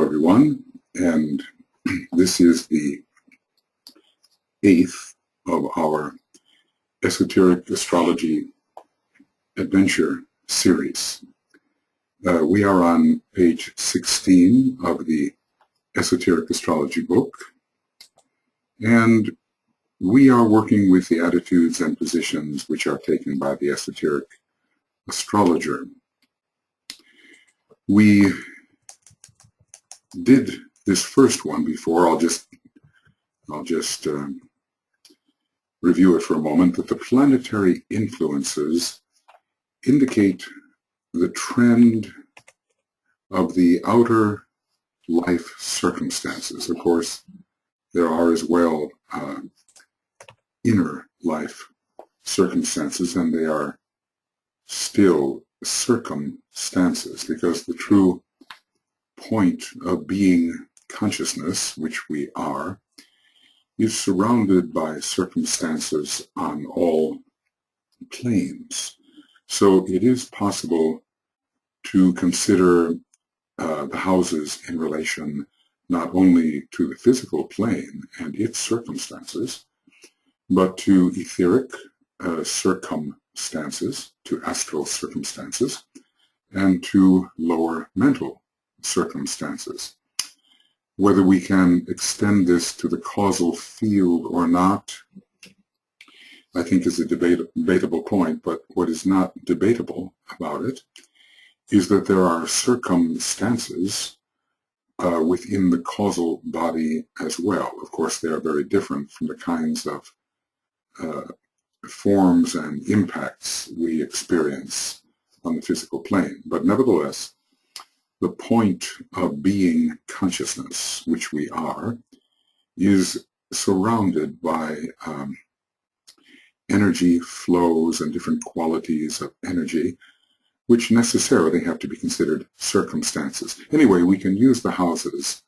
everyone, and this is the 8th of our Esoteric Astrology Adventure series. We are on page 16 of the Esoteric Astrology book, and we are working with the attitudes and positions which are taken by the esoteric astrologer. We did this first one before. I'll just review it for a moment, that the planetary influences indicate the trend of the outer life circumstances. Of course, there are as well inner life circumstances, and they are still circumstances, because the true point of being consciousness, which we are, is surrounded by circumstances on all planes. So it is possible to consider the houses in relation not only to the physical plane and its circumstances, but to etheric circumstances, to astral circumstances, and to lower mental circumstances. Whether we can extend this to the causal field or not, I think is a debatable point, but what is not debatable about it is that there are circumstances within the causal body as well. Of course, they are very different from the kinds of forms and impacts we experience on the physical plane. But nevertheless, the point of being consciousness, which we are, is surrounded by energy flows and different qualities of energy, which necessarily have to be considered circumstances. Anyway, we can use the houses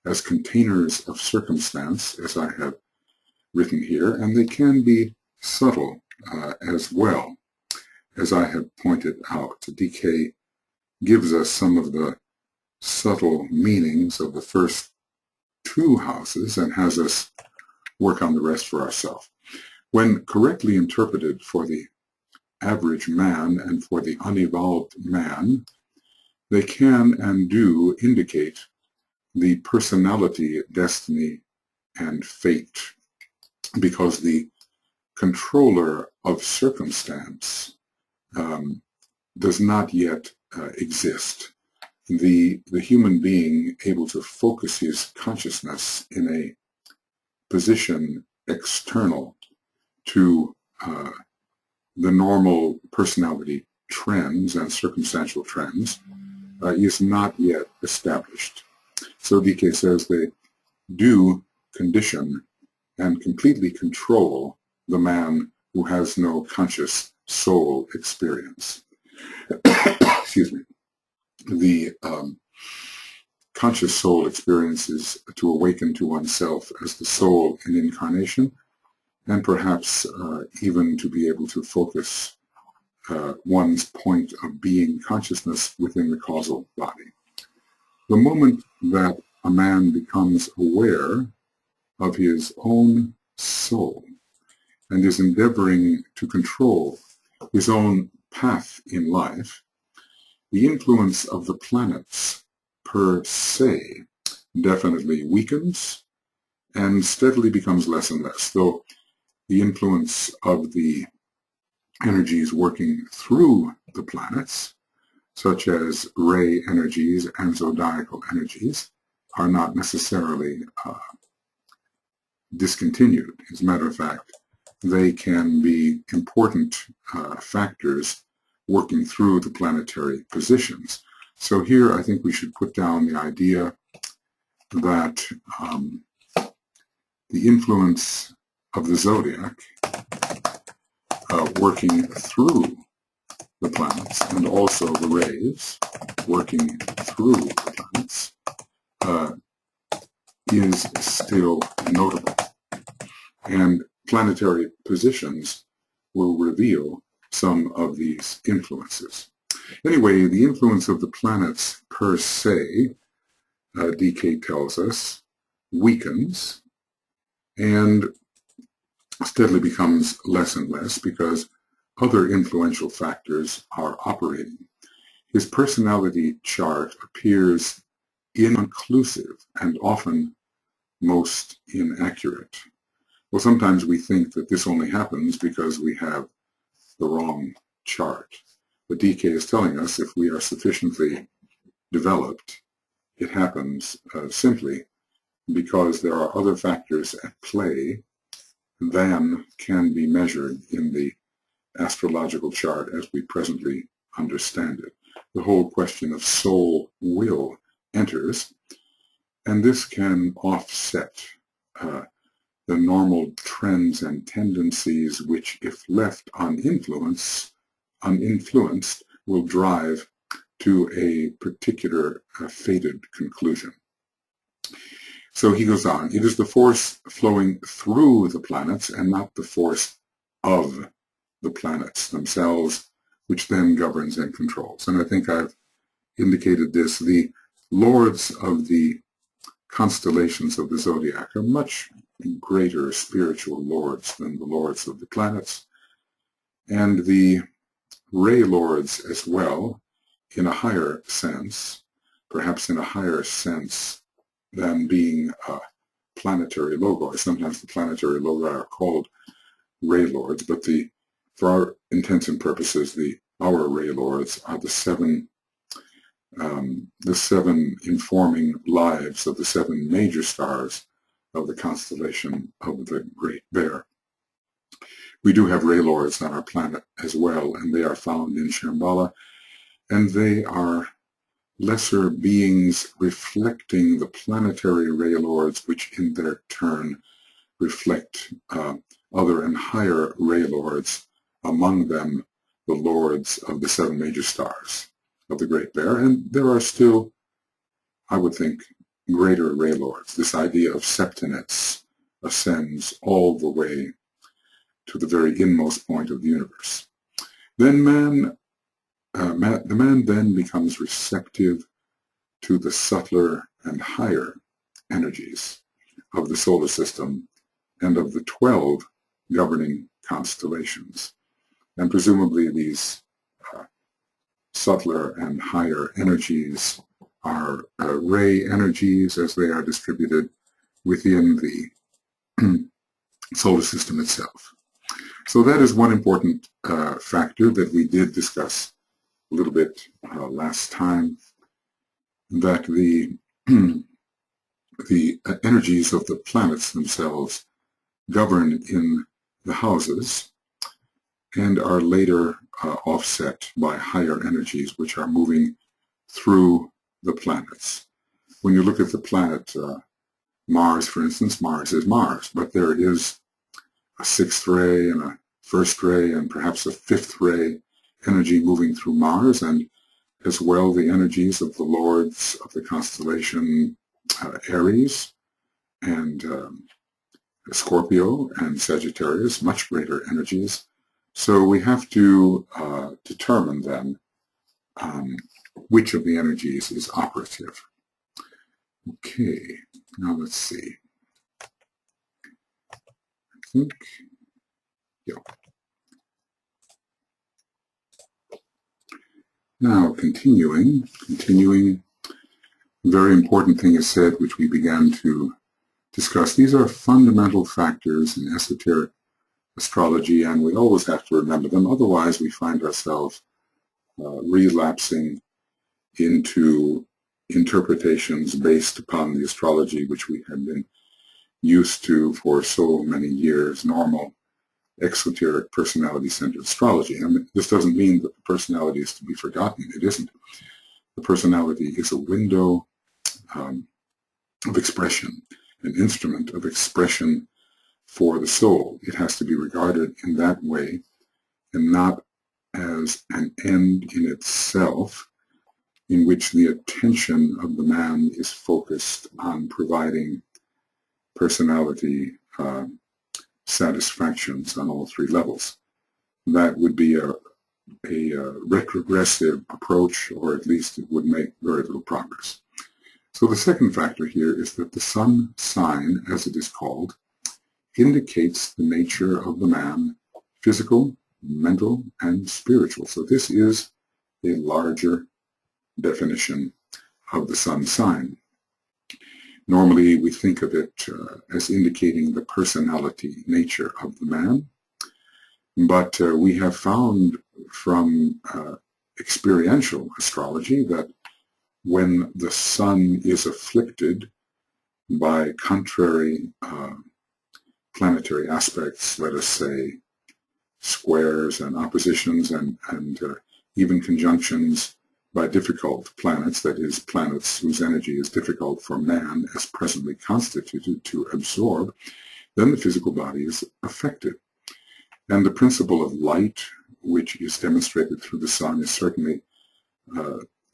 as containers of circumstance, as I have written here, and they can be subtle as well, as I have pointed out. DK gives us some of the subtle meanings of the first two houses and has us work on the rest for ourselves. When correctly interpreted for the average man and for the unevolved man, they can and do indicate the personality, destiny, and fate, because the controller of circumstance does not yet exist. The human being able to focus his consciousness in a position external to the normal personality trends and circumstantial trends is not yet established. So DK says they do condition and completely control the man who has no conscious soul experience. Excuse me. The conscious soul experience is to awaken to oneself as the soul in incarnation, and perhaps even to be able to focus one's point of being consciousness within the causal body. The moment that a man becomes aware of his own soul and is endeavoring to control his own path in life, the influence of the planets per se definitely weakens and steadily becomes less and less, though the influence of the energies working through the planets, such as ray energies and zodiacal energies, are not necessarily discontinued. As a matter of fact, they can be important factors working through the planetary positions. So here I think we should put down the idea that the influence of the zodiac working through the planets, and also the rays working through the planets, is still notable. And planetary positions will reveal some of these influences. Anyway, the influence of the planets per se DK tells us, weakens and steadily becomes less and less because other influential factors are operating. His personality chart appears inconclusive and often most inaccurate. Well, sometimes we think that this only happens because we have the wrong chart. But DK is telling us if we are sufficiently developed, it happens simply because there are other factors at play than can be measured in the astrological chart as we presently understand it. The whole question of soul will enters, and this can offset the normal trends and tendencies which, if left uninfluenced, will drive to a particular fated conclusion. So he goes on, it is the force flowing through the planets and not the force of the planets themselves, which then governs and controls. And I think I've indicated this. The lords of the constellations of the zodiac are much greater spiritual lords than the lords of the planets, and the ray lords as well, in a higher sense, perhaps in a higher sense than being planetary logi. Sometimes the planetary logi are called ray lords, but for our intents and purposes, our ray lords are the seven informing lives of the seven major stars of the constellation of the Great Bear. We do have ray lords on our planet as well, and they are found in Shambhala, and they are lesser beings reflecting the planetary ray lords, which in their turn reflect other and higher ray lords, among them the lords of the seven major stars of the Great Bear. And there are still, I would think, greater ray lords. This idea of septinets ascends all the way to the very inmost point of the universe. Then the man then becomes receptive to the subtler and higher energies of the solar system and of the 12 governing constellations. And presumably these subtler and higher energies are ray energies as they are distributed within the solar system itself. So that is one important factor that we did discuss a little bit last time, that the energies of the planets themselves govern in the houses and are later offset by higher energies which are moving through the planets. When you look at the planet Mars, for instance, Mars is Mars, but there is a sixth ray and a first ray and perhaps a fifth ray energy moving through Mars, and as well the energies of the lords of the constellation Aries and Scorpio and Sagittarius, much greater energies. So we have to determine then which of the energies is operative. Okay, now let's see. I think, yeah. Now continuing, very important thing is said, which we began to discuss. These are fundamental factors in esoteric astrology, and we always have to remember them. Otherwise, we find ourselves relapsing into interpretations based upon the astrology which we have been used to for so many years, normal exoteric personality-centered astrology. And this doesn't mean that the personality is to be forgotten. It isn't. The personality is a window of expression, an instrument of expression for the soul. It has to be regarded in that way and not as an end in itself, in which the attention of the man is focused on providing personality satisfactions on all three levels. That would be a retrogressive approach, or at least it would make very little progress. So the second factor here is that the sun sign, as it is called, indicates the nature of the man, physical, mental, and spiritual. So this is a larger definition of the sun sign. Normally we think of it as indicating the personality nature of the man, but we have found from experiential astrology that when the sun is afflicted by contrary planetary aspects, let us say squares and oppositions and even conjunctions by difficult planets, that is, planets whose energy is difficult for man as presently constituted to absorb, then the physical body is affected. And the principle of light, which is demonstrated through the sun, is certainly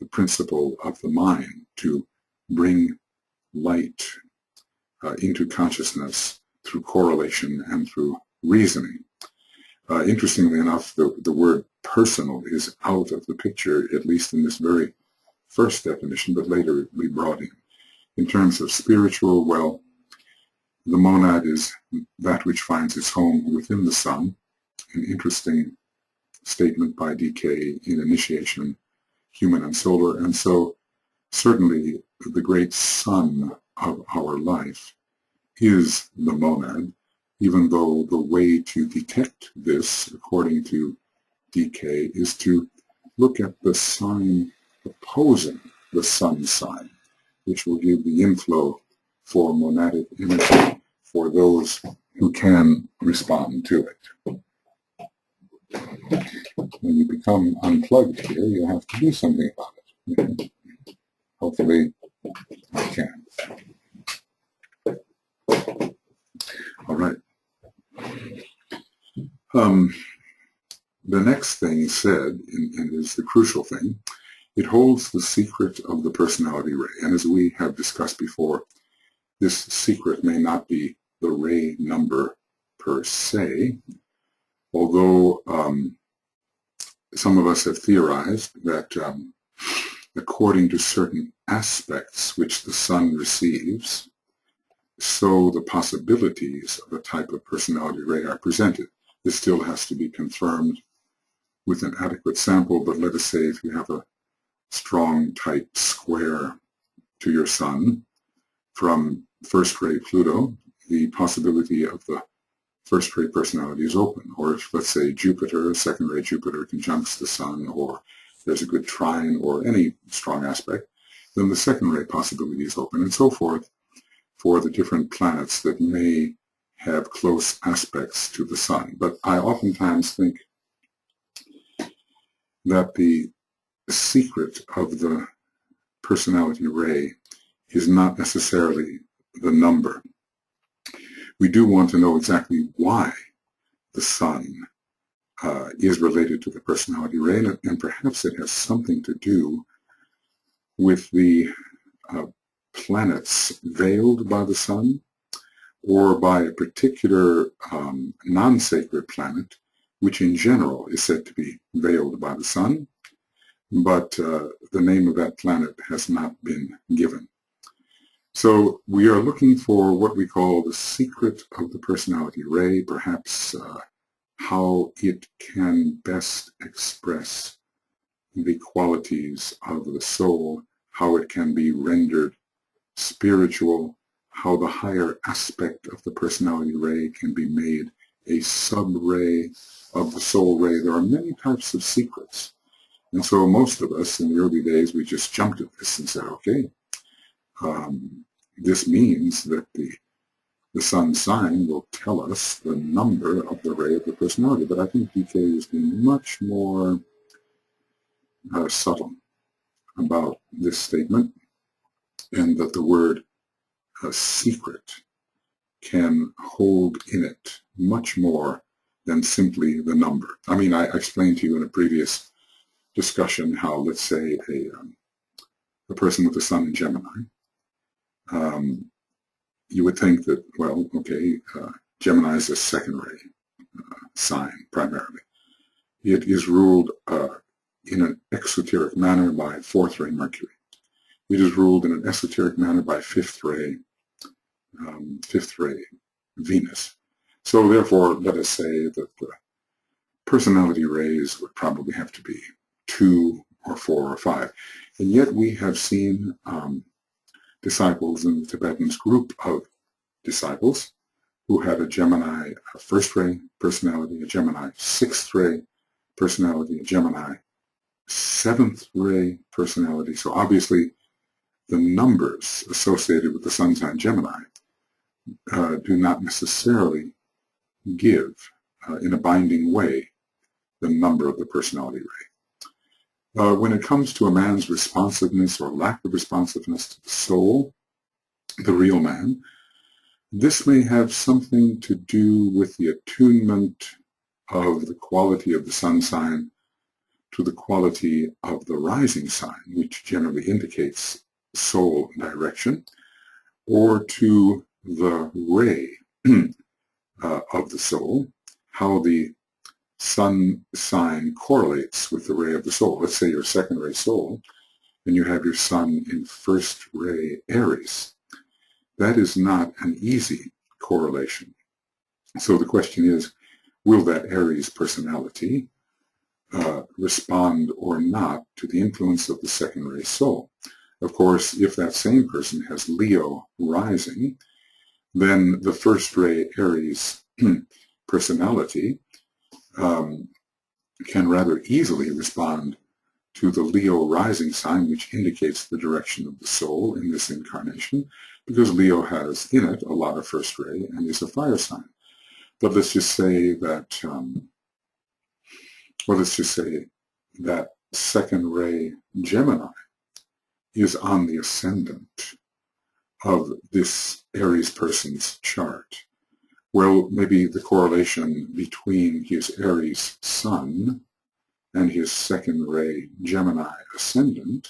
the principle of the mind to bring light into consciousness through correlation and through reasoning. Interestingly enough, the word personal is out of the picture, at least in this very first definition, but later it will be brought in. In terms of spiritual, well, the monad is that which finds its home within the sun. An interesting statement by D.K. in Initiation, Human and Solar. And so certainly the great sun of our life is the monad, even though the way to detect this, according to D.K., is to look at the sign opposing the sun sign, which will give the inflow for monadic energy for those who can respond to it. When you become unplugged here, you'll have to do something about it. Hopefully I can. All right. The next thing said, and is the crucial thing, it holds the secret of the personality ray. And as we have discussed before, this secret may not be the ray number per se, although some of us have theorized that according to certain aspects which the sun receives, so the possibilities of a type of personality ray are presented. This still has to be confirmed with an adequate sample, but let us say if you have a strong, tight square to your sun from first-ray Pluto, the possibility of the first-ray personality is open. Or if, let's say, Jupiter, second-ray Jupiter conjuncts the sun, or there's a good trine or any strong aspect, then the second-ray possibility is open, and so forth for the different planets that may have close aspects to the sun. But I oftentimes think that the secret of the personality ray is not necessarily the number. We do want to know exactly why the sun is related to the personality ray, and perhaps it has something to do with the planets veiled by the sun, or by a particular non-sacred planet, which in general is said to be veiled by the sun, but the name of that planet has not been given. So we are looking for what we call the secret of the personality ray, perhaps how it can best express the qualities of the soul, how it can be rendered spiritual, how the higher aspect of the personality ray can be made a sub-ray of the soul ray. There are many types of secrets. And so most of us in the early days, we just jumped at this and said, okay, this means that the sun sign will tell us the number of the ray of the personality. But I think D.K. is being much more subtle about this statement, and that the word secret can hold in it much more than simply the number. I mean, I explained to you in a previous discussion how, let's say, a person with the sun in Gemini, you would think that, well, okay, Gemini is a second ray sign primarily. It is ruled in an exoteric manner by fourth ray Mercury. It is ruled in an esoteric manner by fifth ray Venus. So therefore, let us say that the personality rays would probably have to be 2 or 4 or 5. And yet we have seen disciples in the Tibetans, group of disciples, who had a Gemini first ray personality, a Gemini sixth ray personality, a Gemini seventh ray personality. So obviously the numbers associated with the sun sign Gemini do not necessarily give in a binding way the number of the personality ray. When it comes to a man's responsiveness or lack of responsiveness to the soul, the real man, this may have something to do with the attunement of the quality of the sun sign to the quality of the rising sign, which generally indicates soul direction, or to the ray of the soul, how the sun sign correlates with the ray of the soul. Let's say you're second ray soul, and you have your sun in first ray Aries. That is not an easy correlation. So the question is, will that Aries personality respond or not to the influence of the second ray soul? Of course, if that same person has Leo rising, then the first ray Aries personality can rather easily respond to the Leo rising sign, which indicates the direction of the soul in this incarnation, because Leo has in it a lot of first ray and is a fire sign. But let's just say that, second ray Gemini is on the ascendant of this Aries person's chart. Well, maybe the correlation between his Aries sun and his second ray Gemini ascendant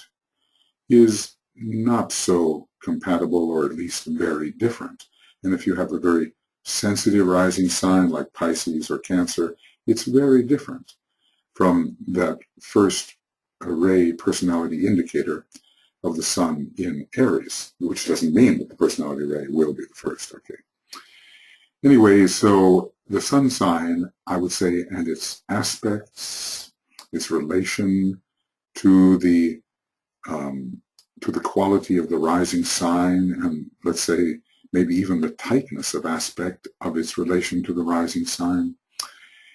is not so compatible, or at least very different. And if you have a very sensitive rising sign like Pisces or Cancer, it's very different from that first ray personality indicator of the sun in Aries, which doesn't mean that the personality ray will be the first, okay? Anyway, so the sun sign, I would say, and its aspects, its relation to the quality of the rising sign, and let's say maybe even the tightness of aspect of its relation to the rising sign,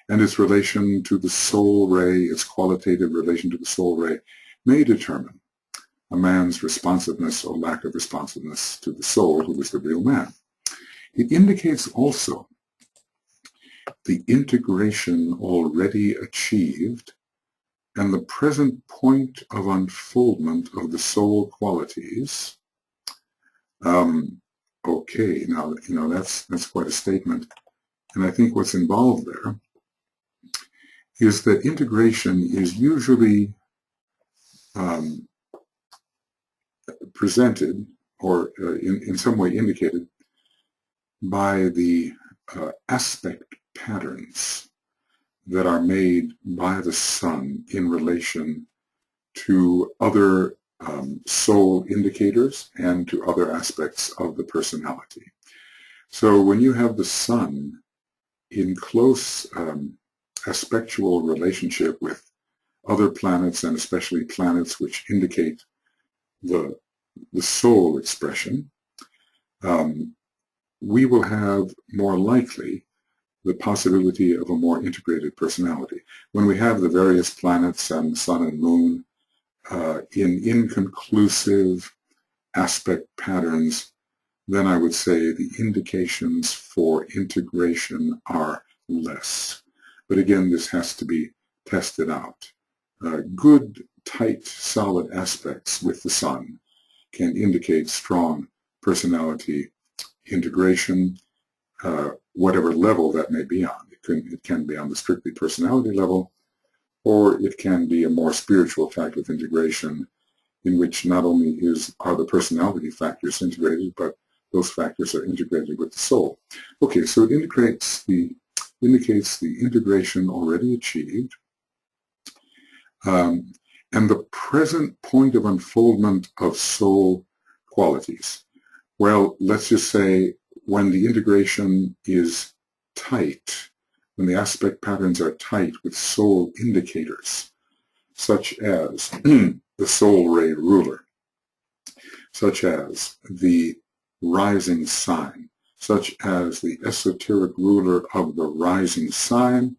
and its relation to the soul ray, its qualitative relation to the soul ray, may determine a man's responsiveness or lack of responsiveness to the soul, who is the real man. It indicates also the integration already achieved and the present point of unfoldment of the soul qualities. Okay, now, that's quite a statement. And I think what's involved there is that integration is usually presented or in some way indicated by the aspect patterns that are made by the sun in relation to other soul indicators and to other aspects of the personality. So when you have the sun in close aspectual relationship with other planets, and especially planets which indicate the soul expression, we will have more likely the possibility of a more integrated personality. When we have the various planets and sun and moon in inconclusive aspect patterns, then I would say the indications for integration are less. But again, this has to be tested out. Good, tight, solid aspects with the sun can indicate strong personality integration, whatever level that may be on. It can be on the strictly personality level, or it can be a more spiritual type of integration in which not only are the personality factors integrated, but those factors are integrated with the soul. Okay, so it indicates the integration already achieved, and the present point of unfoldment of soul qualities. Well, let's just say when the integration is tight, when the aspect patterns are tight with soul indicators, such as the soul ray ruler, such as the rising sign, such as the esoteric ruler of the rising sign,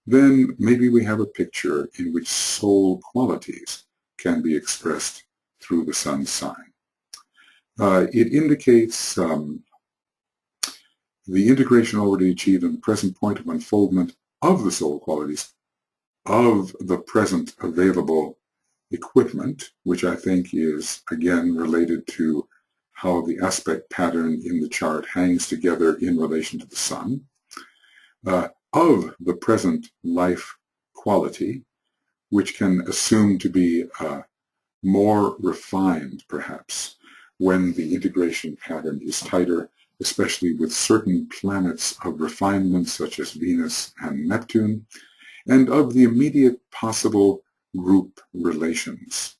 then maybe we have a picture in which soul qualities can be expressed through the sun sign. It indicates the integration already achieved in the present point of unfoldment of the soul qualities of the present available equipment, which I think is, again, related to how the aspect pattern in the chart hangs together in relation to the sun, of the present life quality, which can assume to be more refined, perhaps, when the integration pattern is tighter, especially with certain planets of refinement, such as Venus and Neptune, and of the immediate possible group relations.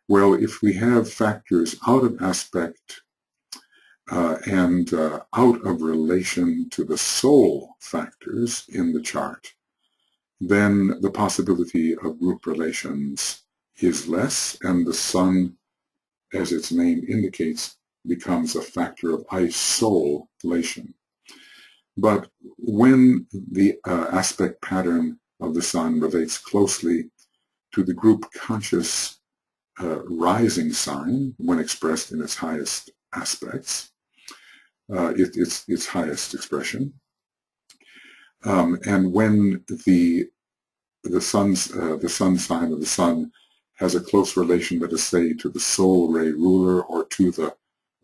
Well, if we have factors out of aspect and out of relation to the soul factors in the chart, then the possibility of group relations is less, and the sun, as its name indicates, becomes a factor of isolation. But when the aspect pattern of the sun relates closely to the group conscious rising sign, when expressed in its highest aspects, its highest expression, and when the sun sign of the sun has a close relation, let us say, to the soul ray ruler or to the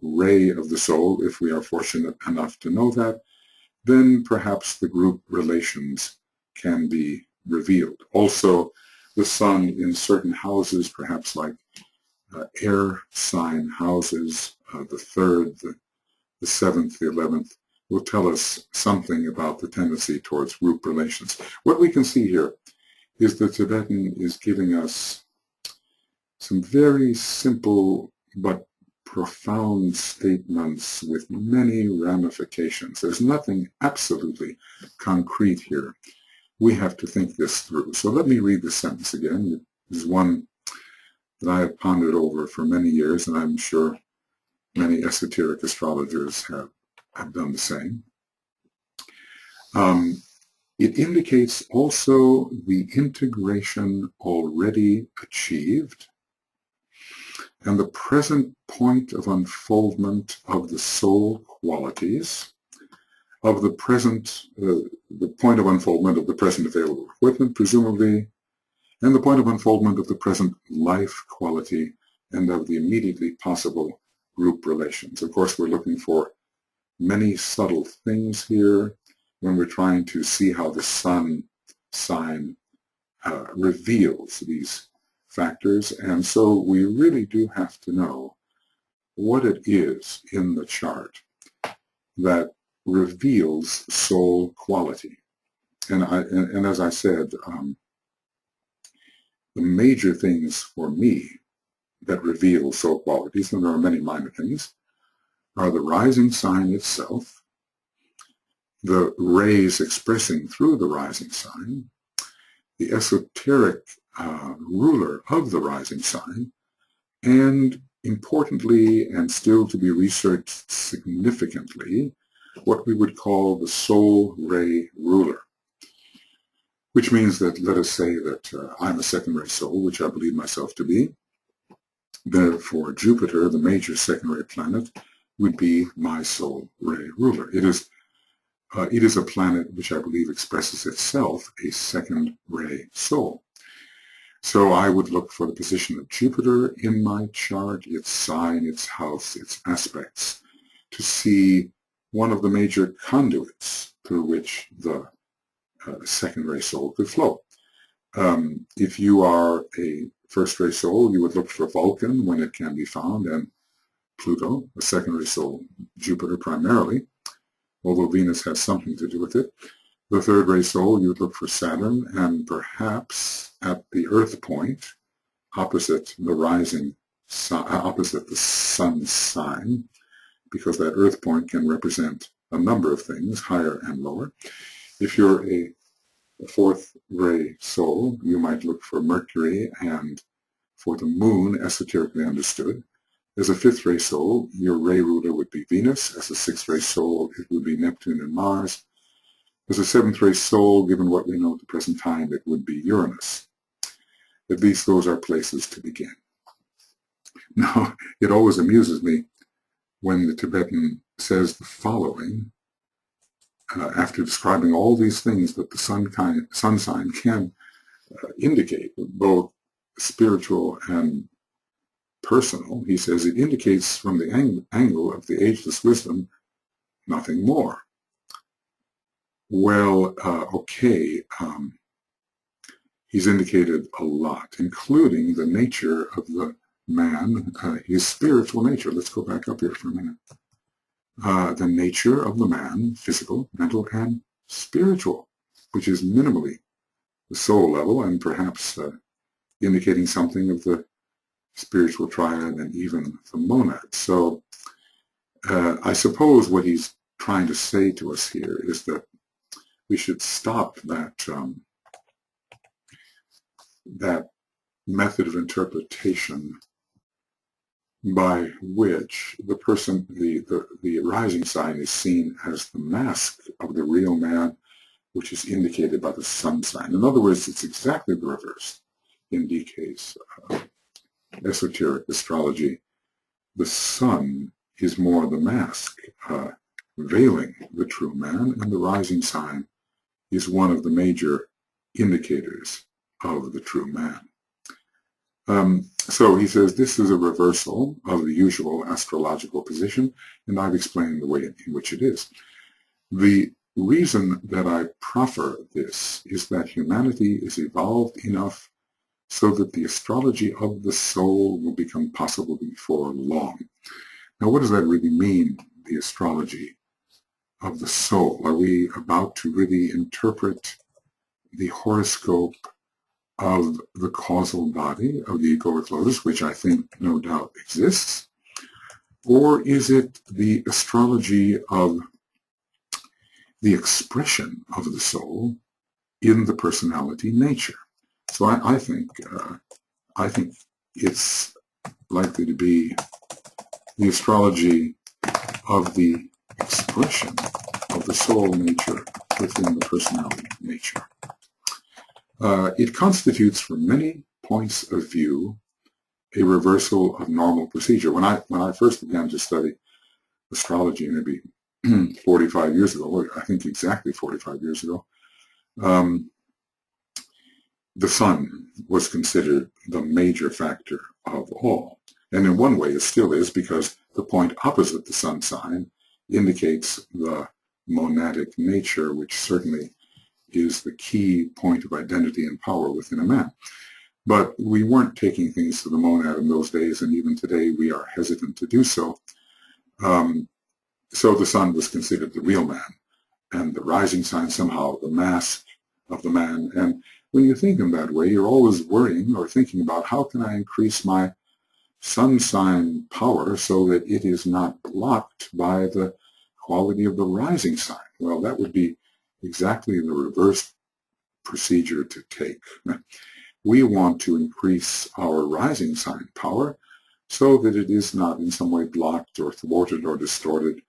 ray of the soul, if we are fortunate enough to know that, then perhaps the group relations can be revealed. Also, the sun in certain houses, perhaps like air sign houses, the 3rd, the 7th, the 11th, will tell us something about the tendency towards group relations. What we can see here is the Tibetan is giving us some very simple but profound statements with many ramifications. There's nothing absolutely concrete here. We have to think this through. So let me read this sentence again. It is one that I have pondered over for many years, and I'm sure many esoteric astrologers have done the same. It indicates also the integration already achieved and the present point of unfoldment of the soul qualities, of the present, the point of unfoldment of the present available equipment, presumably, and the point of unfoldment of the present life quality and of the immediately possible group relations. Of course, we're looking for many subtle things here when we're trying to see how the sun sign reveals these factors, and so we really do have to know what it is in the chart that reveals soul quality. And as I said, the major things for me that reveal soul qualities, and there are many minor things, are the rising sign itself, the rays expressing through the rising sign, the esoteric ruler of the rising sign, and importantly, and still to be researched significantly, what we would call the soul ray ruler, which means that, let us say that I'm a second-ray soul, which I believe myself to be. Therefore, Jupiter, the major second-ray planet, would be my soul ray ruler. It is a planet which I believe expresses itself a second-ray soul. So I would look for the position of Jupiter in my chart, its sign, its house, its aspects, to see one of the major conduits through which the second-ray soul could flow. If you are a first-ray soul, you would look for Vulcan when it can be found, and Pluto, a second-ray soul, Jupiter primarily, although Venus has something to do with it. The third-ray soul, you would look for Saturn, and perhaps at the Earth point, opposite the opposite the sun sign, because that earth point can represent a number of things, higher and lower. If you're a fourth ray soul, you might look for Mercury and for the moon, esoterically understood. As a fifth ray soul, your ray ruler would be Venus. As a sixth ray soul, it would be Neptune and Mars. As a seventh ray soul, given what we know at the present time, it would be Uranus. At least those are places to begin. Now, it always amuses me when the Tibetan says the following, after describing all these things that the sun sign can indicate, both spiritual and personal. He says it indicates from the angle of the ageless wisdom nothing more. Well, okay, he's indicated a lot, including the nature of the man, his spiritual nature. Let's go back up here for a minute. The nature of the man, physical, mental, and spiritual, which is minimally the soul level and perhaps indicating something of the spiritual triad and even the monad. So I suppose what he's trying to say to us here is that we should stop that that method of interpretation by which the person, the rising sign is seen as the mask of the real man, which is indicated by the sun sign. In other words, it's exactly the reverse. In DK's Esoteric Astrology, the sun is more the mask, veiling the true man, and the rising sign is one of the major indicators of the true man. So he says this is a reversal of the usual astrological position, and I've explained the way in which it is. The reason that I proffer this is that humanity is evolved enough so that the astrology of the soul will become possible before long. Now, what does that really mean, the astrology of the soul? Are we about to really interpret the horoscope of the causal body of the egoic lotus, which I think no doubt exists? Or is it the astrology of the expression of the soul in the personality nature? So I think it's likely to be the astrology of the expression of the soul nature within the personality nature. It constitutes, from many points of view, a reversal of normal procedure. When I first began to study astrology, maybe 45 years ago, I think exactly 45 years ago, the sun was considered the major factor of all. And in one way it still is, because the point opposite the sun sign indicates the monadic nature, which certainly is the key point of identity and power within a man. But we weren't taking things to the monad in those days, and even today we are hesitant to do so. So the sun was considered the real man, and the rising sign somehow the mask of the man. And when you think in that way, you're always worrying or thinking about, how can I increase my sun sign power so that it is not blocked by the quality of the rising sign? Well, that would be exactly the reverse procedure to take. We want to increase our rising sign power so that it is not in some way blocked or thwarted or distorted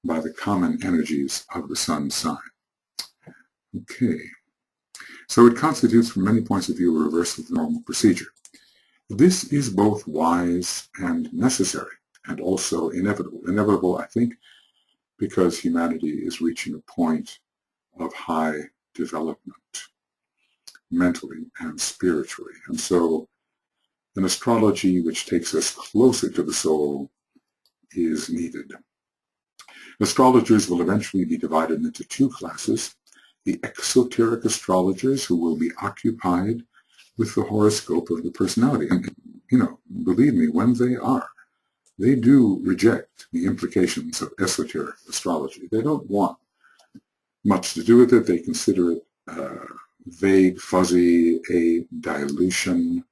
by the common energies of the sun sign. Okay. So it constitutes, from many points of view, a reversal of the normal procedure. This is both wise and necessary, and also inevitable. Inevitable, I think, because humanity is reaching a point of high development, mentally and spiritually. And so an astrology which takes us closer to the soul is needed. Astrologers will eventually be divided into two classes: the exoteric astrologers, who will be occupied with the horoscope of the personality. And, believe me, when they do reject the implications of esoteric astrology. They don't want much to do with it. They consider it vague, fuzzy, a dilution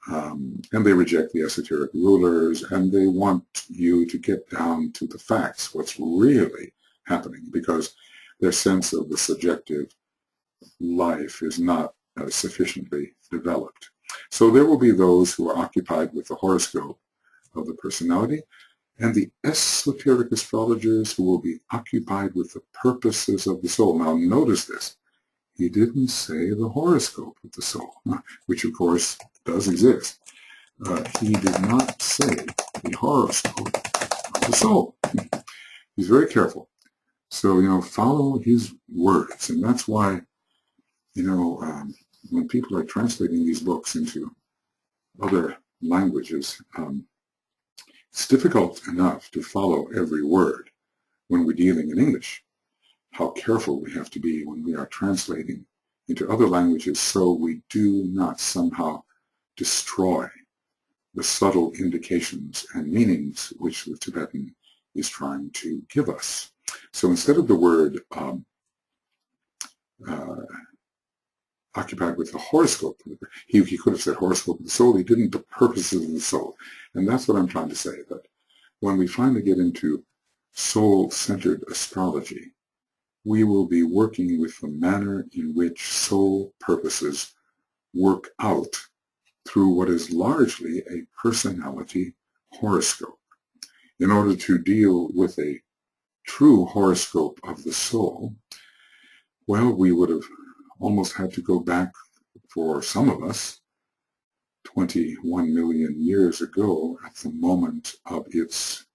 And they reject the esoteric rulers, and they want you to get down to the facts, what's really happening, because their sense of the subjective life is not sufficiently developed. So there will be those who are occupied with the horoscope of the personality, and the esoteric astrologers who will be occupied with the purposes of the soul. Now notice this. He didn't say the horoscope of the soul, which of course does exist. He did not say the horoscope of the soul. He's very careful. So, follow his words. And that's why, when people are translating these books into other languages, it's difficult enough to follow every word when we're dealing in English. How careful we have to be when we are translating into other languages so we do not somehow destroy the subtle indications and meanings which the Tibetan is trying to give us. So instead of the word occupied with the horoscope, he could have said horoscope of the soul. He didn't, the purposes of the soul. And that's what I'm trying to say, that when we finally get into soul-centered astrology, we will be working with the manner in which soul purposes work out through what is largely a personality horoscope. In order to deal with a true horoscope of the soul, well, we would have almost had to go back, for some of us, 21 million years ago at the moment of its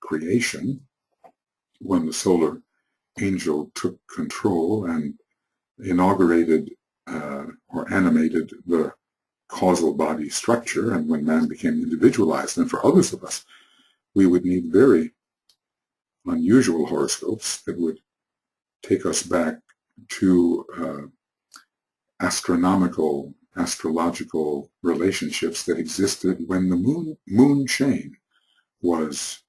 creation, when the solar angel took control and inaugurated or animated the causal body structure, and when man became individualized. And for others of us, we would need very unusual horoscopes that would take us back to astrological relationships that existed when the moon chain was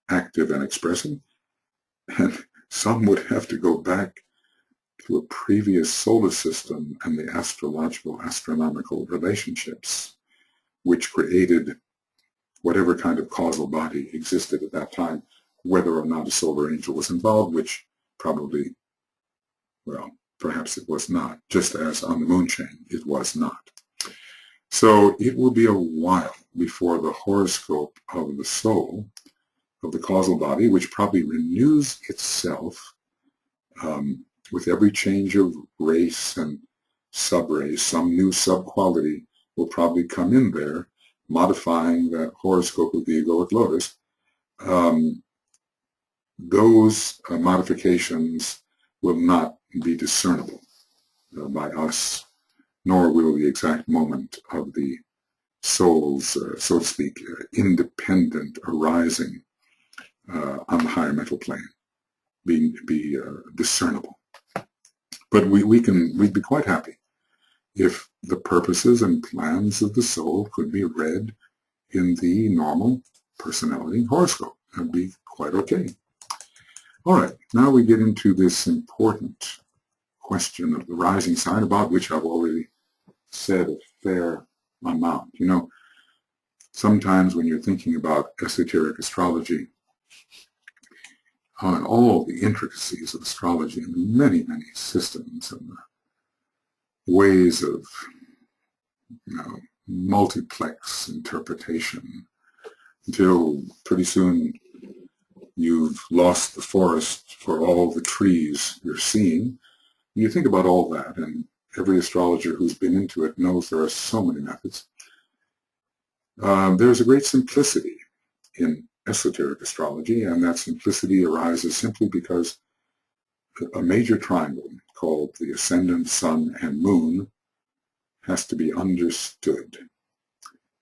active and expressing. And some would have to go back to a previous solar system and the astronomical relationships which created whatever kind of causal body existed at that time, whether or not a solar angel was involved, which probably, well, perhaps it was not, just as on the moon chain it was not. So it will be a while before the horoscope of the soul, of the causal body, which probably renews itself with every change of race and subrace, some new subquality will probably come in there, modifying that horoscope of the egoic lotus. Those modifications will not be discernible by us, nor will the exact moment of the soul's, so to speak, independent arising on the higher mental plane be discernible. But we'd be quite happy if the purposes and plans of the soul could be read in the normal personality horoscope. That'd be quite okay. All right, now we get into this important question of the rising sign, about which I've already said a fair amount. Sometimes when you're thinking about esoteric astrology, and all the intricacies of astrology and many, many systems and ways of multiplex interpretation, until pretty soon you've lost the forest for all the trees you're seeing. You think about all that, and every astrologer who's been into it knows there are so many methods. There's a great simplicity in esoteric astrology, and that simplicity arises simply because a major triangle called the ascendant, sun, and moon has to be understood.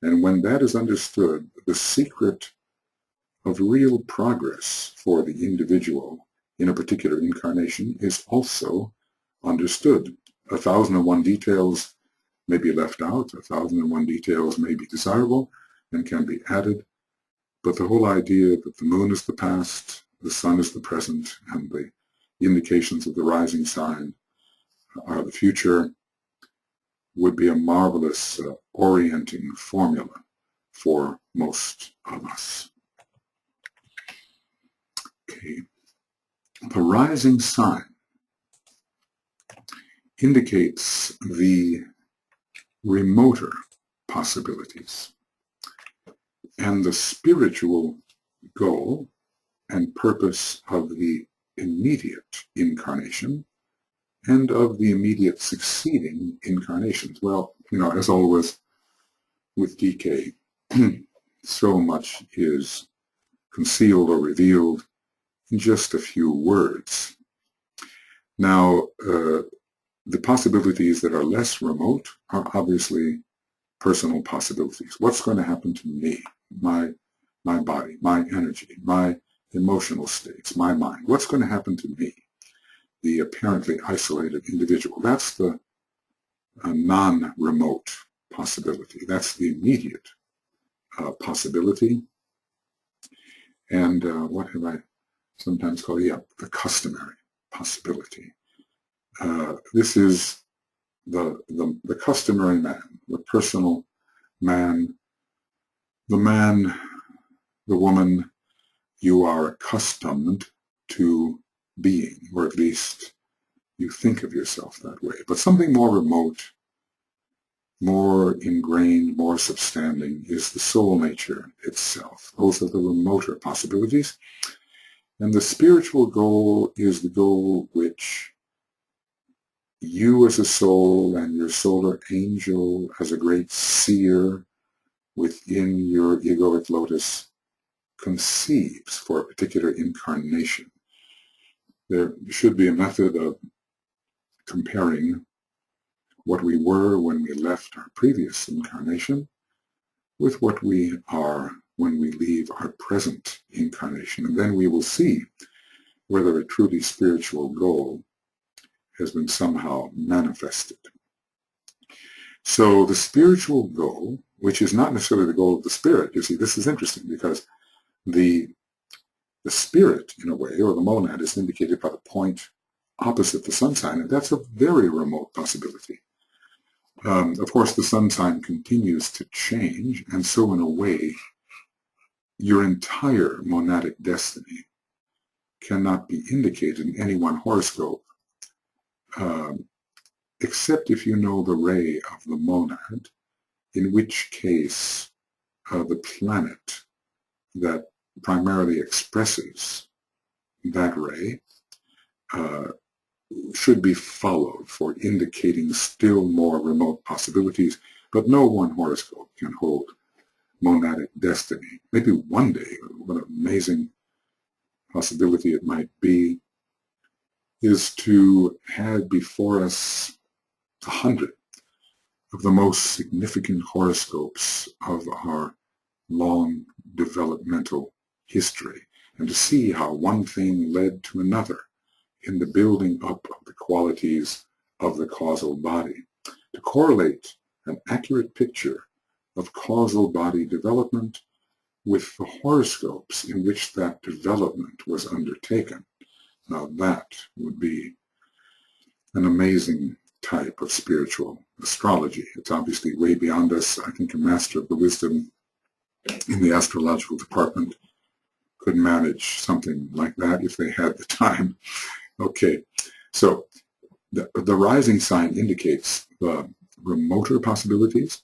And when that is understood, the secret of real progress for the individual in a particular incarnation is also understood. 1,001 details may be left out, 1,001 details may be desirable and can be added, but the whole idea that the moon is the past, the sun is the present, and the indications of the rising sign are the future, would be a marvelous orienting formula for most of us. Okay. The rising sign indicates the remoter possibilities, and the spiritual goal and purpose of the immediate incarnation and of the immediate succeeding incarnations. Well, as always with DK, so much is concealed or revealed in just a few words. Now, the possibilities that are less remote are obviously personal possibilities. What's going to happen to me, my body, my energy, my emotional states, my mind? What's going to happen to me, the apparently isolated individual? That's the non-remote possibility. That's the immediate possibility. And what have I sometimes called? Yeah, the customary possibility. This is the customary man, the personal man, the woman you are accustomed to being, or at least you think of yourself that way. But something more remote, more ingrained, more substanding is the soul nature itself. Those are the remoter possibilities. And the spiritual goal is the goal which you as a soul and your solar angel as a great seer within your egoic lotus conceives for a particular incarnation. There should be a method of comparing what we were when we left our previous incarnation with what we are when we leave our present incarnation. And then we will see whether a truly spiritual goal has been somehow manifested. So the spiritual goal, which is not necessarily the goal of the spirit, you see, this is interesting because the spirit, in a way, or the monad, is indicated by the point opposite the sun sign, and that's a very remote possibility. Of course, the sun sign continues to change, and so in a way, your entire monadic destiny cannot be indicated in any one horoscope, except if you know the ray of the monad, in which case the planet that primarily expresses that ray should be followed for indicating still more remote possibilities, but no one horoscope can hold monadic destiny. Maybe one day, what an amazing possibility it might be, is to have before us 100 of the most significant horoscopes of our long developmental history, and to see how one thing led to another in the building up of the qualities of the causal body, to correlate an accurate picture of causal body development with the horoscopes in which that development was undertaken. Now that would be an amazing type of spiritual astrology. It's obviously way beyond us. I think a master of the wisdom in the astrological department could manage something like that if they had the time. Okay, so the rising sign indicates the remoter possibilities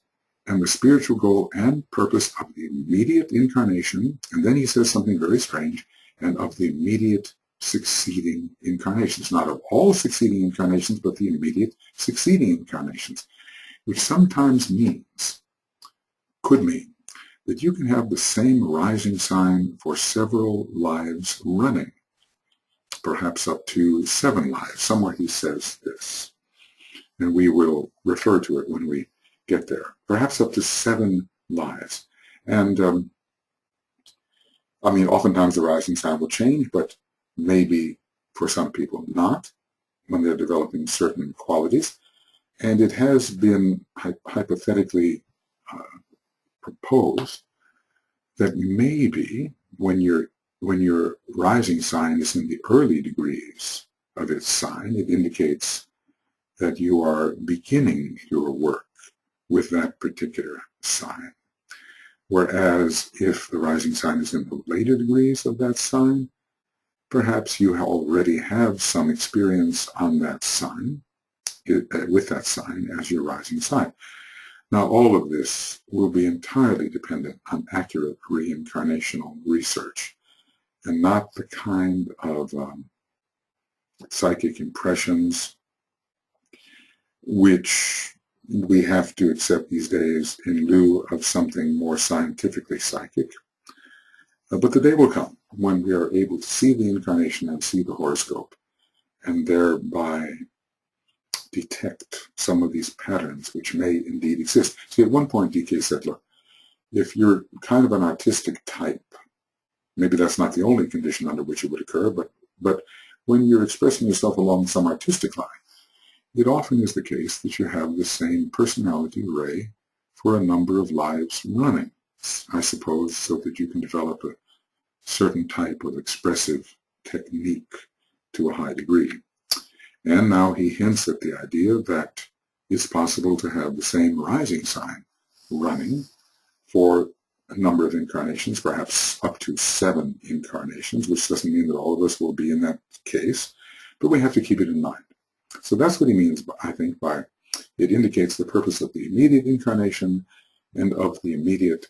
and the spiritual goal and purpose of the immediate incarnation, and then he says something very strange, and of the immediate succeeding incarnations. Not of all succeeding incarnations, but the immediate succeeding incarnations, which sometimes could mean, that you can have the same rising sign for several lives running, perhaps up to 7 lives. Somewhere he says this, and we will refer to it when we get there. Perhaps up to 7 lives. And I mean, oftentimes the rising sign will change, but maybe for some people not, when they're developing certain qualities. And it has been hypothetically proposed that maybe when your rising sign is in the early degrees of its sign, it indicates that you are beginning your work with that particular sign. Whereas if the rising sign is in the later degrees of that sign, perhaps you already have some experience on that sign, with that sign as your rising sign. Now, all of this will be entirely dependent on accurate reincarnational research and not the kind of psychic impressions which we have to accept these days in lieu of something more scientifically psychic. But the day will come when we are able to see the incarnation and see the horoscope and thereby detect some of these patterns which may indeed exist. See, at one point DK said, look, if you're kind of an artistic type, maybe that's not the only condition under which it would occur, but when you're expressing yourself along some artistic line, it often is the case that you have the same personality array for a number of lives running, I suppose, so that you can develop a certain type of expressive technique to a high degree. And now he hints at the idea that it's possible to have the same rising sign running for a number of incarnations, perhaps up to 7 incarnations, which doesn't mean that all of us will be in that case, but we have to keep it in mind. So that's what he means, I think, by it indicates the purpose of the immediate incarnation and of the immediate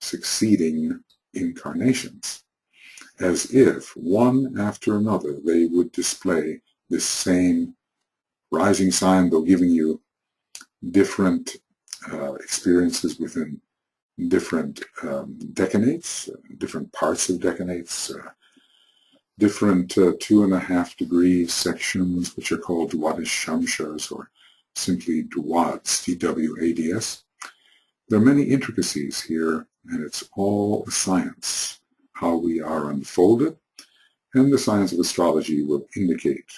succeeding incarnations, as if one after another they would display this same rising sign, though giving you different experiences within different decanates, different parts of decanates, different 2.5 degree sections, which are called Dwadashamshas, or simply Dwads, D-W-A-D-S. There are many intricacies here, and it's all a science, how we are unfolded, and the science of astrology will indicate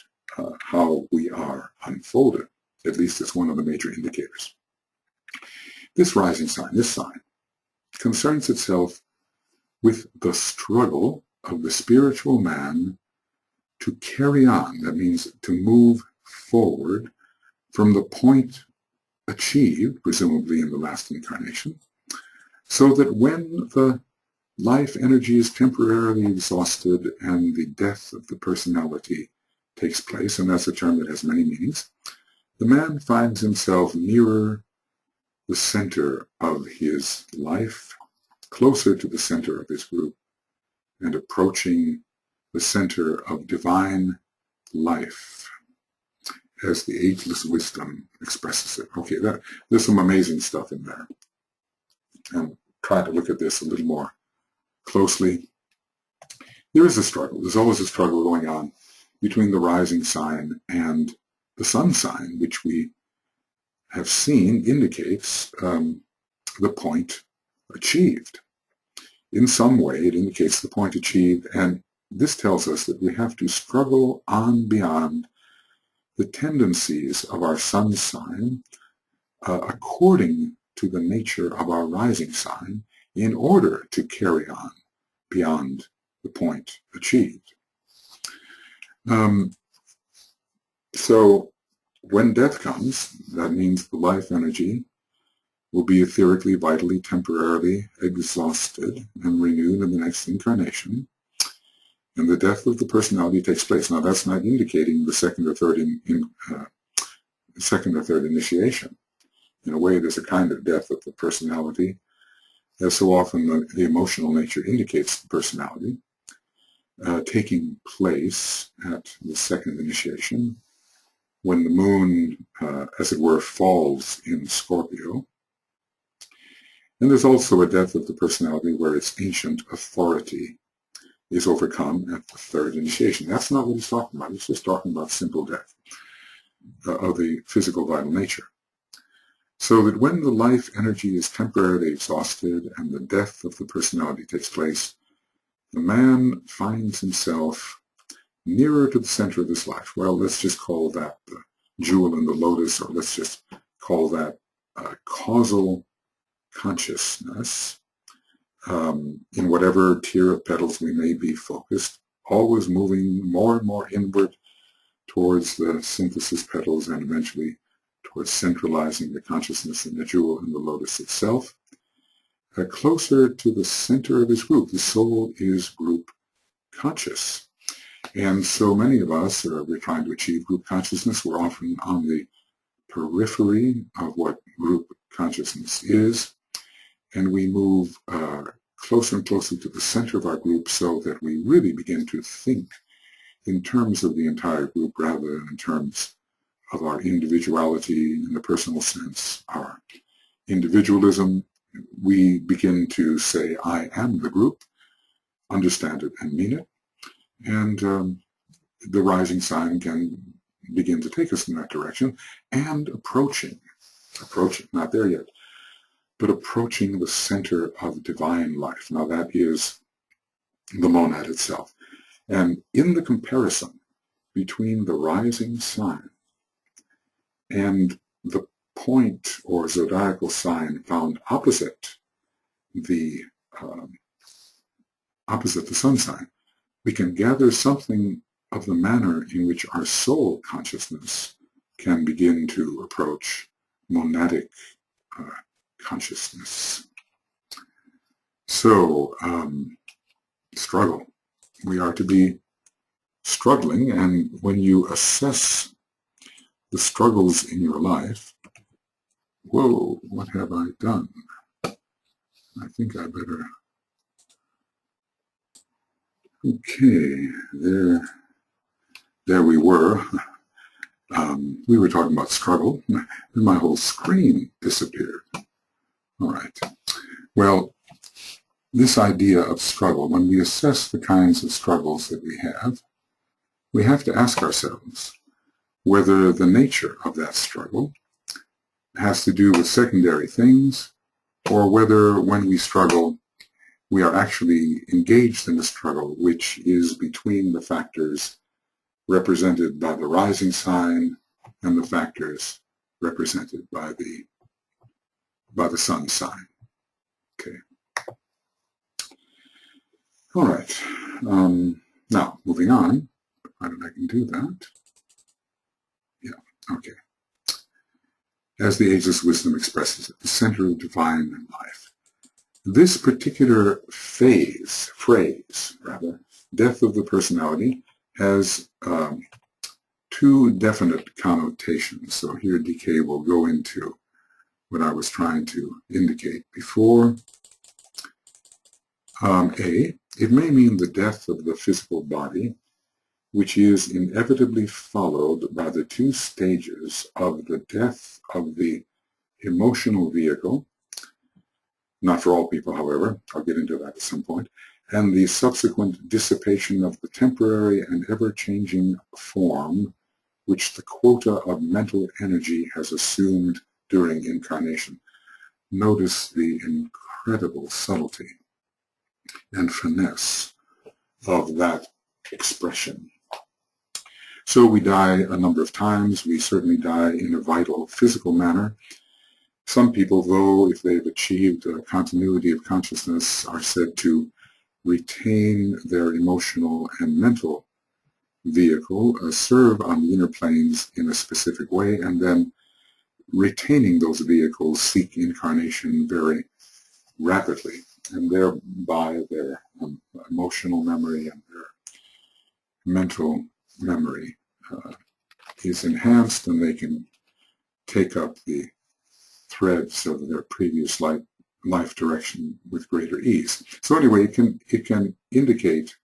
how we are unfolded. At least it's one of the major indicators. This rising sign, this sign, concerns itself with the struggle of the spiritual man to carry on, that means to move forward from the point achieved, presumably in the last incarnation, so that when the life energy is temporarily exhausted and the death of the personality takes place, and that's a term that has many meanings, the man finds himself nearer the center of his life, closer to the center of his group, and approaching the center of divine life, as the ageless wisdom expresses it. Okay, there's some amazing stuff in there. And try to look at this a little more closely. There is a struggle. There's always a struggle going on between the rising sign and the sun sign, which we have seen indicates the point achieved. In some way, it indicates the point achieved, and this tells us that we have to struggle on beyond the tendencies of our sun sign according to the nature of our rising sign in order to carry on beyond the point achieved. So when death comes, that means the life energy will be etherically, vitally, temporarily exhausted and renewed in the next incarnation, and the death of the personality takes place. Now, that's not indicating the second or third initiation. In a way, there's a kind of death of the personality, as so often the emotional nature indicates the personality, taking place at the second initiation, when the moon, as it were, falls in Scorpio. And there's also a death of the personality where its ancient authority is overcome at the third initiation. That's not what he's talking about. He's just talking about simple death of the physical vital nature. So that when the life energy is temporarily exhausted and the death of the personality takes place, the man finds himself nearer to the center of his life. Well, let's just call that the jewel in the lotus, or let's just call that causal consciousness. In whatever tier of petals we may be focused, always moving more and more inward towards the synthesis petals and eventually towards centralizing the consciousness in the jewel and the lotus itself. Closer to the center of his group, the soul is group conscious. And so many of us, we're trying to achieve group consciousness. We're often on the periphery of what group consciousness is, and we move closer and closer to the center of our group so that we really begin to think in terms of the entire group rather than in terms of our individuality in the personal sense, our individualism. We begin to say, I am the group, understand it and mean it, and the rising sign can begin to take us in that direction, and approaching, not there yet, but approaching the center of divine life. Now that is the monad itself. And in the comparison between the rising sign and the point or zodiacal sign found opposite the sun sign, we can gather something of the manner in which our soul consciousness can begin to approach monadic consciousness. So, struggle. We are to be struggling, and when you assess the struggles in your life, whoa, what have I done? I think I better... Okay, there we were. We were talking about struggle, and my whole screen disappeared. All right. Well, this idea of struggle, when we assess the kinds of struggles that we have to ask ourselves whether the nature of that struggle has to do with secondary things, or whether when we struggle, we are actually engaged in a struggle which is between the factors represented by the rising sign and the factors represented by the sun sign. Okay. All right. Now, moving on. Provided I can do that. Yeah, okay. As the ageless wisdom expresses it, the center of divine life. This particular phrase, death of the personality, has two definite connotations. So here DK will go into what I was trying to indicate before. It may mean the death of the physical body, which is inevitably followed by the two stages of the death of the emotional vehicle, not for all people, however, I'll get into that at some point, and the subsequent dissipation of the temporary and ever-changing form which the quota of mental energy has assumed during incarnation. Notice the incredible subtlety and finesse of that expression. So we die a number of times. We certainly die in a vital physical manner. Some people, though, if they've achieved a continuity of consciousness, are said to retain their emotional and mental vehicle, serve on the inner planes in a specific way, and then retaining those vehicles seek incarnation very rapidly, and thereby their emotional memory and their mental memory is enhanced, and they can take up the threads of their previous life direction with greater ease. So anyway, it can indicate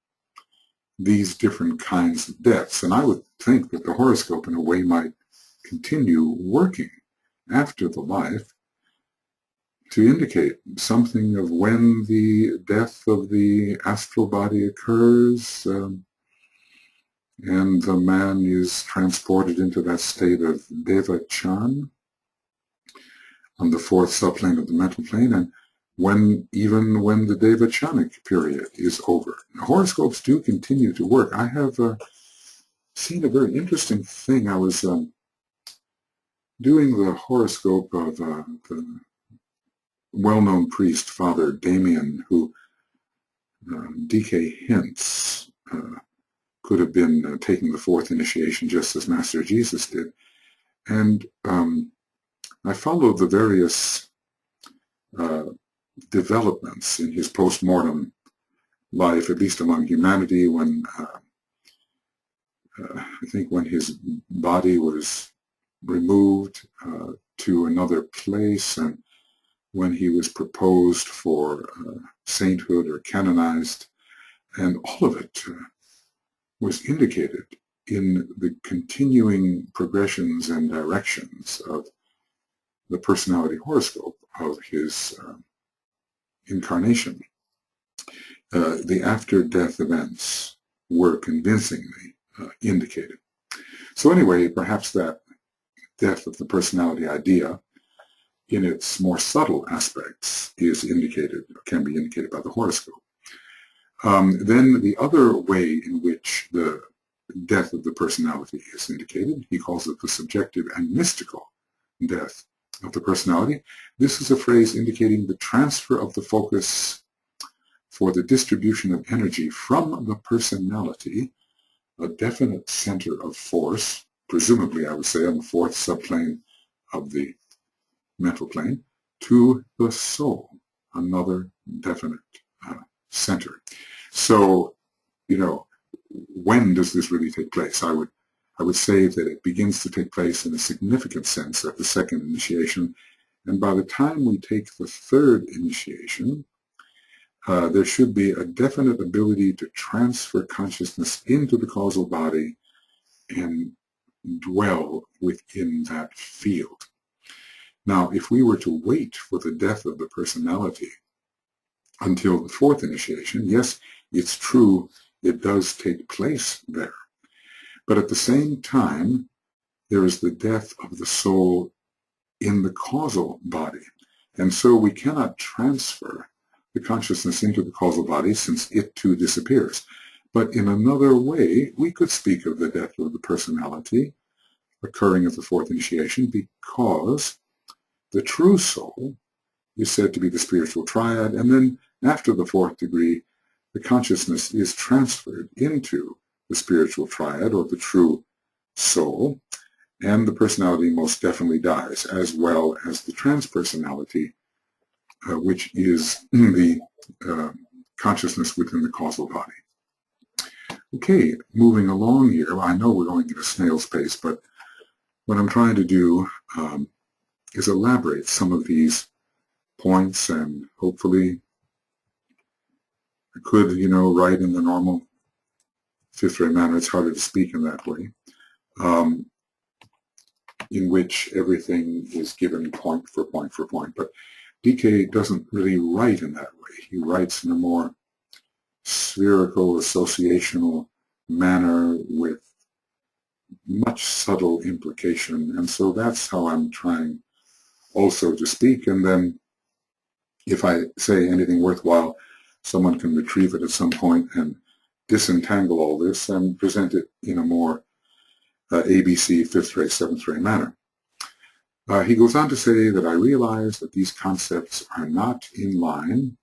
these different kinds of deaths, and I would think that the horoscope in a way might continue working after the life to indicate something of when the death of the astral body occurs, and the man is transported into that state of Deva-chan on the fourth subplane of the mental plane, and even when the Deva-chanic period is over. Now, horoscopes do continue to work. I have seen a very interesting thing. I was doing the horoscope of the well-known priest, Father Damien, who DK Hintz could have been taking the fourth initiation just as Master Jesus did. And I followed the various developments in his post-mortem life, at least among humanity, when I think when his body was removed to another place, and when he was proposed for sainthood or canonized, and all of it was indicated in the continuing progressions and directions of the personality horoscope of his incarnation. The after-death events were convincingly indicated. So anyway, perhaps that death of the personality idea in its more subtle aspects is indicated, can be indicated by the horoscope. Then the other way in which the death of the personality is indicated, he calls it the subjective and mystical death of the personality. This is a phrase indicating the transfer of the focus for the distribution of energy from the personality, a definite center of force, presumably I would say on the fourth subplane of the mental plane, to the soul, another definite center. So, you know, when does this really take place? I would say that it begins to take place in a significant sense at the second initiation, and by the time we take the third initiation, there should be a definite ability to transfer consciousness into the causal body and dwell within that field. Now, if we were to wait for the death of the personality until the fourth initiation, yes, it's true, it does take place there. But at the same time, there is the death of the soul in the causal body. And so we cannot transfer the consciousness into the causal body since it too disappears. But in another way, we could speak of the death of the personality occurring at the fourth initiation, because the true soul is said to be the spiritual triad, and then after the fourth degree, the consciousness is transferred into the spiritual triad, or the true soul, and the personality most definitely dies, as well as the transpersonality, which is the consciousness within the causal body. Okay, moving along here, I know we're going at a snail's pace, but what I'm trying to do is elaborate some of these points, and hopefully I could, you know, write in the normal fifth-ray manner. It's harder to speak in that way, in which everything is given point for point for point. But DK doesn't really write in that way. He writes in a more spherical, associational manner with much subtle implication. And so that's how I'm trying also to speak. And then if I say anything worthwhile, someone can retrieve it at some point and disentangle all this and present it in a more ABC, fifth-ray, seventh-ray manner. He goes on to say that I realize that these concepts are not in line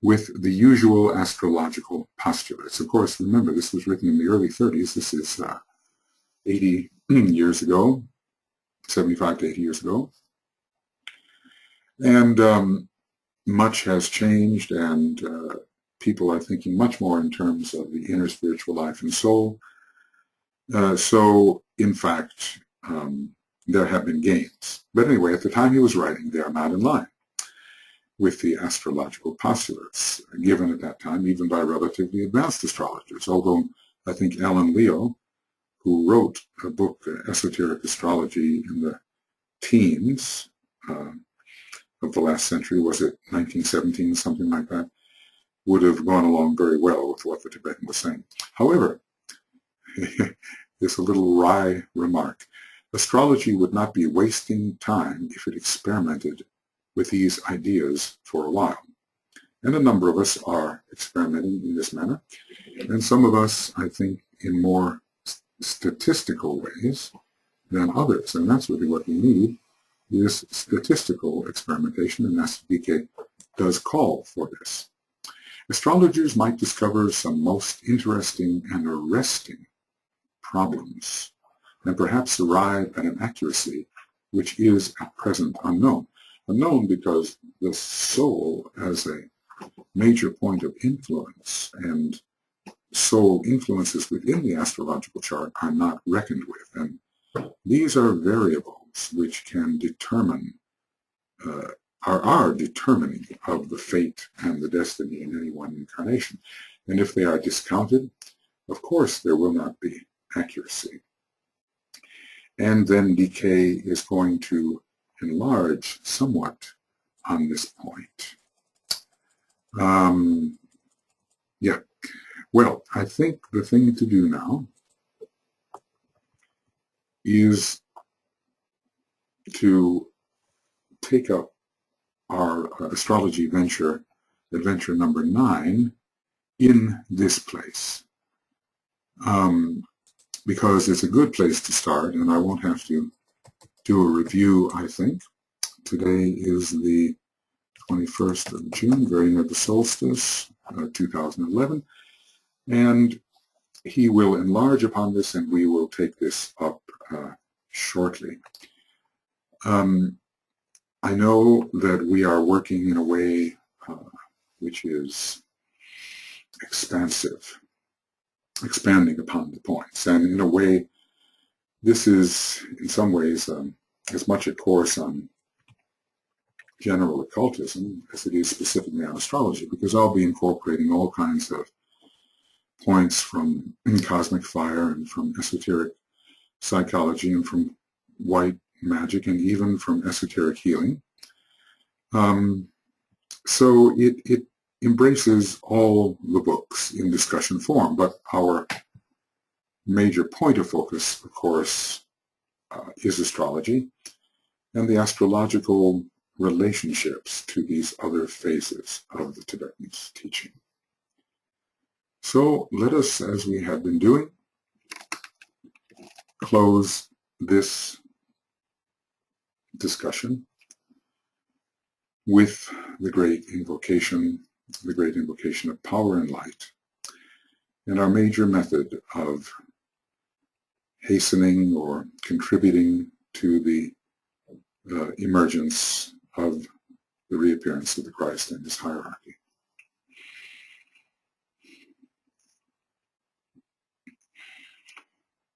with the usual astrological postulates. Of course, remember, this was written in the early 30s. This is 80 years ago, 75 to 80 years ago. And much has changed, and people are thinking much more in terms of the inner spiritual life and soul. So, in fact, there have been gains. But anyway, at the time he was writing, they are not in line with the astrological postulates given at that time, even by relatively advanced astrologers. Although I think Alan Leo, who wrote a book, Esoteric Astrology, in the teens of the last century, was it 1917, something like that, would have gone along very well with what the Tibetan was saying. However, it's a little wry remark. Astrology would not be wasting time if it experimented with these ideas for a while. And a number of us are experimenting in this manner, and some of us, I think, in more statistical ways than others. And that's really what we need, is statistical experimentation, and Master DK does call for this. Astrologers might discover some most interesting and arresting problems, and perhaps arrive at an accuracy which is at present unknown. Unknown because the soul as a major point of influence and soul influences within the astrological chart are not reckoned with. And these are variables which can determine, are determining of the fate and the destiny in any one incarnation. And if they are discounted, of course there will not be accuracy. And then decay is going to enlarge somewhat on this point. Yeah. Well, I think the thing to do now is to take up our astrology adventure number 9, in this place. Because it's a good place to start, and I won't have to do a review, I think. Today is the 21st of June, very near the solstice, 2011, and he will enlarge upon this, and we will take this up shortly. I know that we are working in a way which is expansive, expanding upon the points, and in a way, this is in some ways as much a course on general occultism as it is specifically on astrology, because I'll be incorporating all kinds of points from cosmic fire and from esoteric psychology and from white magic and even from esoteric healing. So it embraces all the books in discussion form, but our major point of focus, of course, is astrology and the astrological relationships to these other phases of the Tibetan teaching. So let us, as we have been doing, close this discussion with the great invocation of power and light, and our major method of hastening or contributing to the emergence of the reappearance of the Christ and his hierarchy.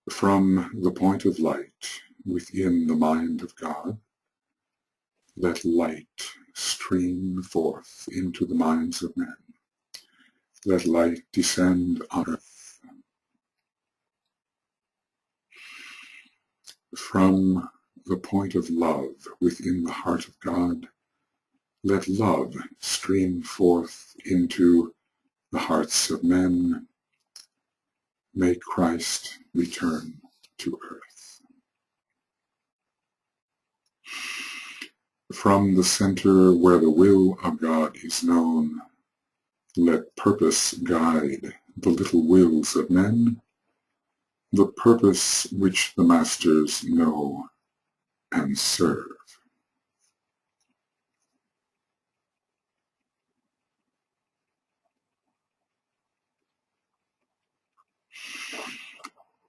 From the point of light within the mind of God, let light stream forth into the minds of men. Let light descend on earth. From the point of love within the heart of God, let love stream forth into the hearts of men. May Christ return to earth. From the center where the will of God is known, let purpose guide the little wills of men, the purpose which the masters know and serve.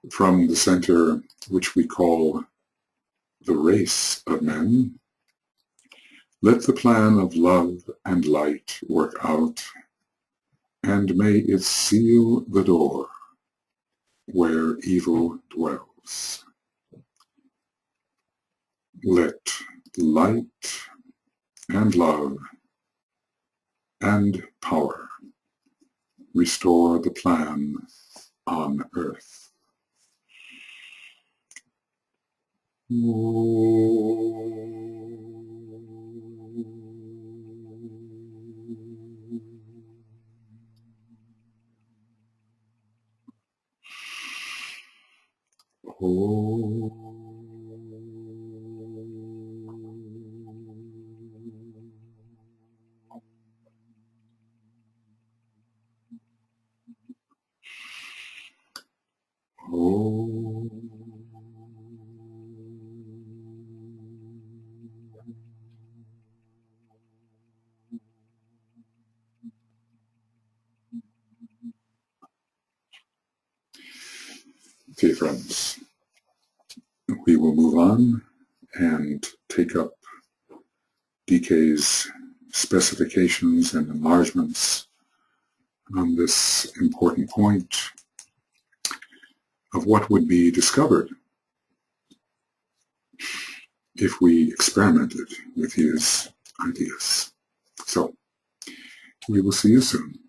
From the center which we call the race of men, let the plan of love and light work out, and may it seal the door where evil dwells. Let light and love and power restore the plan on earth. Okay, friends, we will move on and take up DK's specifications and enlargements on this important point of what would be discovered if we experimented with his ideas. So, we will see you soon.